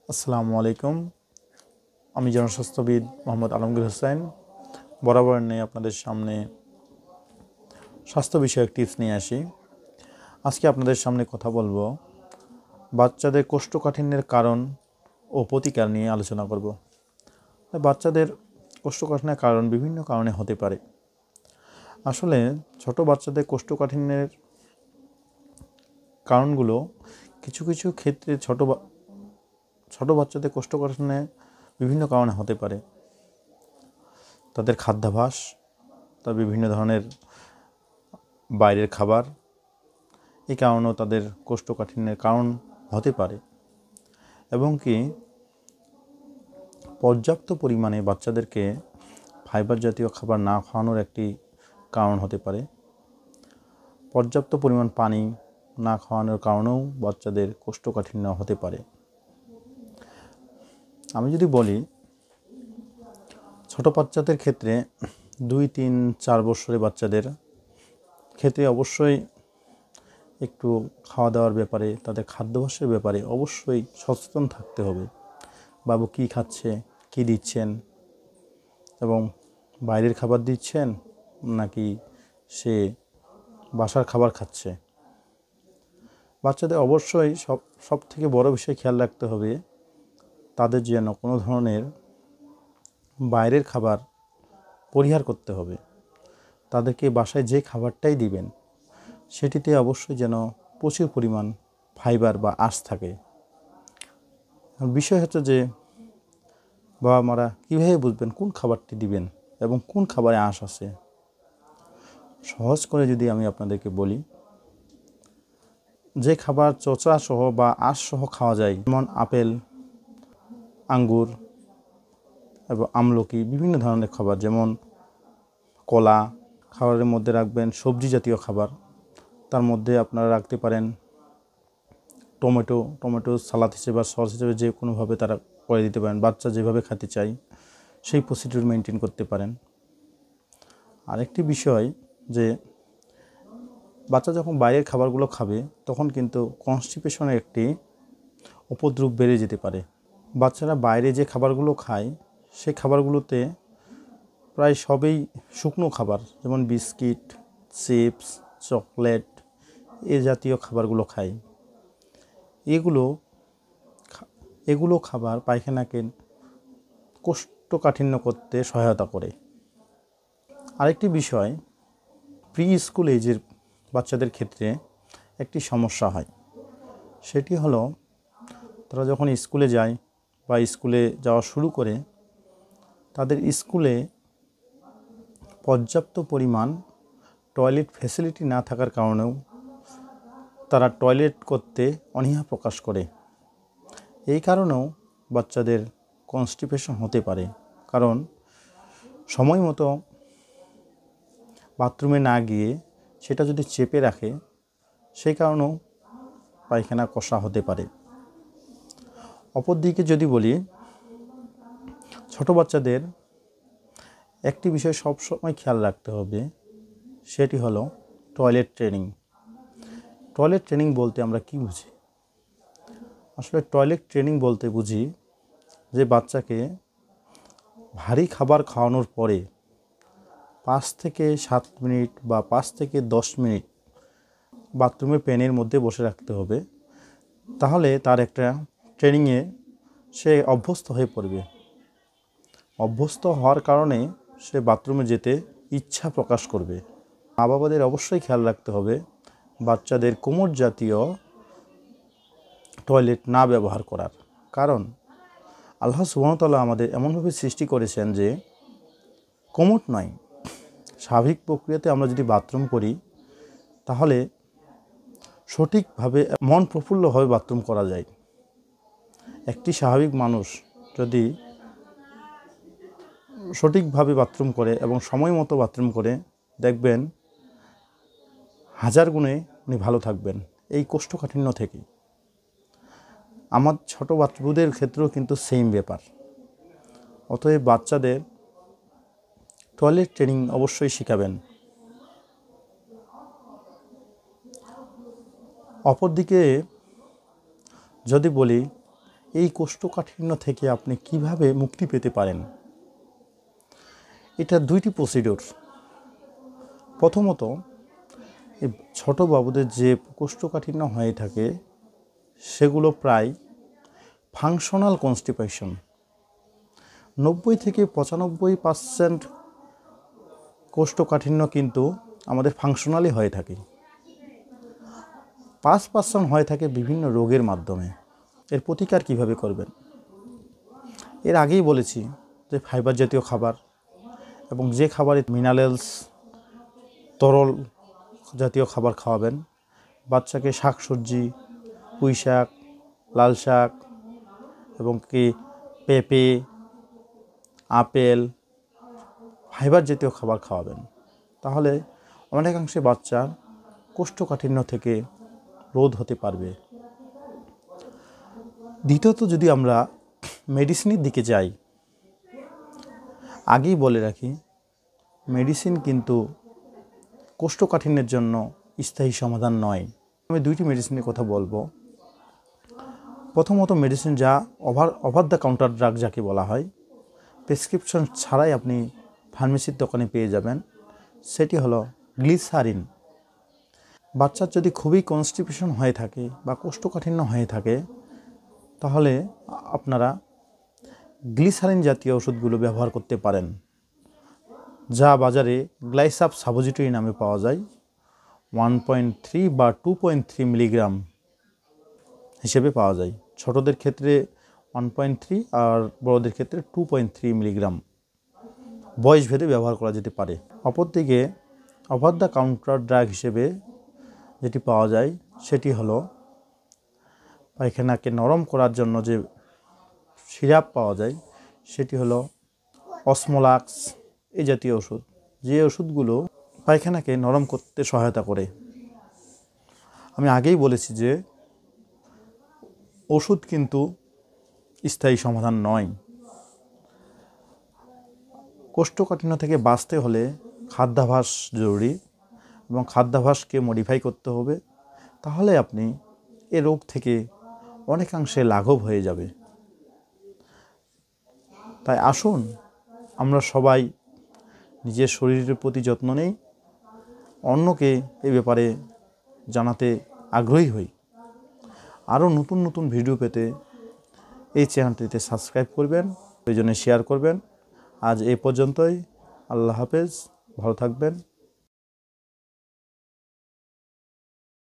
আসসালামু আলাইকুম। আমি জনস্বাস্থ্যবিদ মোহাম্মদ আলমগীর হোসেন বরাবর নিয়ে আপনাদের সামনে স্বাস্থ্য বিষয়ক টিপস নিয়ে আসি। আজকে আপনাদের সামনে কথা বলবো বাচ্চাদের কোষ্ঠকাঠিন্যের কারণ ও প্রতিকার নিয়ে আলোচনা করব। বাচ্চাদের কোষ্ঠকাঠিন্যের কারণ বিভিন্ন কারণে হতে পারে। আসলে ছোট বাচ্চাদের কোষ্ঠকাঠিন্যের কারণগুলো কিছু কিছু ক্ষেত্রে ছোট বাচ্চাদের কোষ্ঠকাঠিন্যে বিভিন্ন কারণে হতে পারে। তাদের খাদ্যাভ্যাস, তার বিভিন্ন ধরনের বাইরের খাবার, এই কারণেও তাদের কোষ্ঠকাঠিন্যের কারণ হতে পারে। এবং কি পর্যাপ্ত পরিমাণে বাচ্চাদেরকে ফাইবার জাতীয় খাবার না খাওয়ানোর একটি কারণ হতে পারে। পর্যাপ্ত পরিমাণ পানি না খাওয়ানোর কারণেও বাচ্চাদের কোষ্ঠকাঠিন্য হতে পারে। আমি যদি বলি ছোট বাচ্চাদের ক্ষেত্রে 2, 3, 4 বছরের বাচ্চাদের ক্ষেত্রে অবশ্যই একটু খাওয়া দাওয়ার ব্যাপারে, তাদের খাদ্যাভ্যাসের ব্যাপারে অবশ্যই সচেতন থাকতে হবে। বাবু কী খাচ্ছে, কী দিচ্ছেন, এবং বাইরের খাবার দিচ্ছেন নাকি সে বাসার খাবার খাচ্ছে। বাচ্চাদের অবশ্যই সব থেকে বড় বিষয় খেয়াল রাখতে হবে তাদের যেন কোনো ধরনের বাইরের খাবার পরিহার করতে হবে। তাদেরকে বাসায় যে খাবারটাই দিবেন সেটিতে অবশ্যই যেন প্রচুর পরিমাণ ফাইবার বা আঁশ থাকে। বিষয় হচ্ছে যে বাবা মারা কীভাবে বুঝবেন কোন খাবারটি দিবেন এবং কোন খাবারে আঁশ আছে। সহজ করে যদি আমি আপনাদেরকে বলি, যে খাবার চোচা সহ বা আঁশ সহ খাওয়া যায়, যেমন আপেল, আঙ্গুর এবং আমলকি, বিভিন্ন ধরনের খাবার, যেমন কলা, খাবারের মধ্যে রাখবেন সবজি জাতীয় খাবার। তার মধ্যে আপনারা রাখতে পারেন টমেটো সালাদ হিসেবে বা সস হিসেবে যে কোনোভাবে তারা করে দিতে পারেন। বাচ্চা যেভাবে খেতে চাই সেই প্রসিডিউর মেনটেন করতে পারেন। আরেকটি বিষয় যে বাচ্চা যখন বাইরের খাবারগুলো খাবে তখন কিন্তু কনস্টিপেশনের একটি উপদ্রব বেড়ে যেতে পারে। বাচ্চারা বাইরে যে খাবারগুলো খায় সেই খাবারগুলোতে প্রায় সবই শুকনো খাবার, যেমন বিস্কিট, চিপস, চকলেট, এ জাতীয় খাবারগুলো খায়। এগুলো খাবার পায়খানাকে কোষ্ঠকাঠিন্য করতে সহায়তা করে। আরেকটি বিষয়, প্রি স্কুল এজের বাচ্চাদের ক্ষেত্রে একটি সমস্যা হয়। সেটি হলো তারা যখন স্কুলে যায় বা স্কুলে যাওয়া শুরু করে, তাদের স্কুলে পর্যাপ্ত পরিমাণ টয়লেট ফ্যাসিলিটি না থাকার কারণেও তারা টয়লেট করতে অনীহা প্রকাশ করে। এই কারণেও বাচ্চাদের কনস্টিপেশন হতে পারে, কারণ সময় মতো বাথরুমে না গিয়ে সেটা যদি চেপে রাখে সেই কারণেও পায়খানা কষা হতে পারে। অপরদিকে যদি বলি, ছোট বাচ্চাদের একটি বিষয় সবসময় খেয়াল রাখতে হবে, সেটি হলো টয়লেট ট্রেনিং। টয়লেট ট্রেনিং বলতে আমরা কি বুঝি? আসলে টয়লেট ট্রেনিং বলতে বুঝি যে বাচ্চাকে ভারী খাবার খাওয়ানোর পরে 5 থেকে 7 মিনিট বা 5 থেকে 10 মিনিট বাথরুমে প্যানের মধ্যে বসে রাখতে হবে। তাহলে তার একটা ট্রেনিংয়ে সে অভ্যস্ত হয়ে পড়বে। অভ্যস্ত হওয়ার কারণে সে বাথরুমে যেতে ইচ্ছা প্রকাশ করবে। মা বাবাদের অবশ্যই খেয়াল রাখতে হবে বাচ্চাদের কোমর জাতীয় টয়লেট না ব্যবহার করার। কারণ আল্লাহ সুবহানাহু ওয়া তাআলা আমাদের এমনভাবে সৃষ্টি করেছেন যে কোমট নয়, স্বাভাবিক প্রক্রিয়াতে আমরা যদি বাথরুম করি তাহলে সঠিকভাবে মন প্রফুল্লভাবে বাথরুম করা যায়। একটি স্বাভাবিক মানুষ যদি সঠিকভাবে বাথরুম করে এবং সময় মতো বাথরুম করে, দেখবেন 1000 গুণে উনি ভালো থাকবেন এই কোষ্ঠকাঠিন্য থেকে। আমার ছোট বাচ্চাদের ক্ষেত্রেও কিন্তু সেম ব্যাপার। অতএব বাচ্চাদের টয়লেট ট্রেনিং অবশ্যই শেখাবেন। অপরদিকে যদি বলি, এই কোষ্ঠকাঠিন্য থেকে আপনি কিভাবে মুক্তি পেতে পারেন। এটা দুইটি প্রসিডিওর। প্রথমত, এই ছোট বাবুদের যে কোষ্ঠকাঠিন্য হয়ে থাকে সেগুলো প্রায় ফাংশনাল কনস্টিপেশন। 90-95% কোষ্ঠকাঠিন্য কিন্তু আমাদের ফাংশনালি হয়ে থাকে। 5% হয়ে থাকে বিভিন্ন রোগের মাধ্যমে। এর প্রতিকার কিভাবে করবেন? এর আগেই বলেছি যে ফাইবার জাতীয় খাবার এবং যে খাবারে মিনারেলস, তরল জাতীয় খাবার খাওয়াবেন। বাচ্চাকে শাকসবজি, পুঁই শাক, লাল শাক এবং কি পেঁপে, আপেল, ফাইবার জাতীয় খাবার খাওয়াবেন। তাহলে অনেকাংশে বাচ্চার কোষ্ঠকাঠিন্য থেকে রোধ হতে পারবে। দ্বিতীয়ত, যদি আমরা মেডিসিনের দিকে যাই, আগেই বলে রাখি মেডিসিন কিন্তু কোষ্ঠকাঠিন্যের জন্য স্থায়ী সমাধান নয়। আমি দুইটি মেডিসিনের কথা বলবো। প্রথমত, মেডিসিন যা ওভার দ্য কাউন্টার ড্রাগ যাকে বলা হয়, প্রেসক্রিপশন ছাড়াই আপনি ফার্মেসির দোকানে পেয়ে যাবেন, সেটি হলো গ্লিসারিন। বাচ্চার যদি খুবই কনস্টিপেশন হয়ে থাকে বা কোষ্ঠকাঠিন্য হয়ে থাকে তাহলে আপনারা গ্লিসারিন জাতীয় ওষুধগুলো ব্যবহার করতে পারেন, যা বাজারে গ্লাইসাপ সাপোজিটরি নামে পাওয়া যায়। 1.3 বা 2.3 মিলিগ্রাম হিসেবে পাওয়া যায়। ছোটদের ক্ষেত্রে 1.3 আর বড়দের ক্ষেত্রে 2.3 মিলিগ্রাম বয়স ভেদে ব্যবহার করা যেতে পারে। অপরদিকে ওভার দ্য কাউন্টার ড্রাগ হিসেবে যেটি পাওয়া যায় সেটি হলো পায়খানাকে নরম করার জন্য যে সিরাপ পাওয়া যায়, সেটি হলো অসমোলাক্স এই জাতীয় ওষুধ, যে ওষুধগুলো পায়খানাকে নরম করতে সহায়তা করে। আমি আগেই বলেছি যে ওষুধ কিন্তু স্থায়ী সমাধান নয়। কোষ্ঠকাঠিন্য থেকে বাঁচতে হলে খাদ্যাভ্যাস জরুরি এবং খাদ্যাভ্যাসকে মডিফাই করতে হবে। তাহলে আপনি এ রোগ থেকে অনেকাংশে লাঘব হয়ে যাবে। তাই আসুন আমরা সবাই নিজের শরীরের প্রতি যত্ন নেই, অন্যকে এ ব্যাপারে জানাতে আগ্রহী হই। আরও নতুন নতুন ভিডিও পেতে এই চ্যানেলটিতে সাবস্ক্রাইব করবেন, প্রয়োজনে শেয়ার করবেন। আজ এই পর্যন্তই। আল্লাহ হাফেজ, ভালো থাকবেন।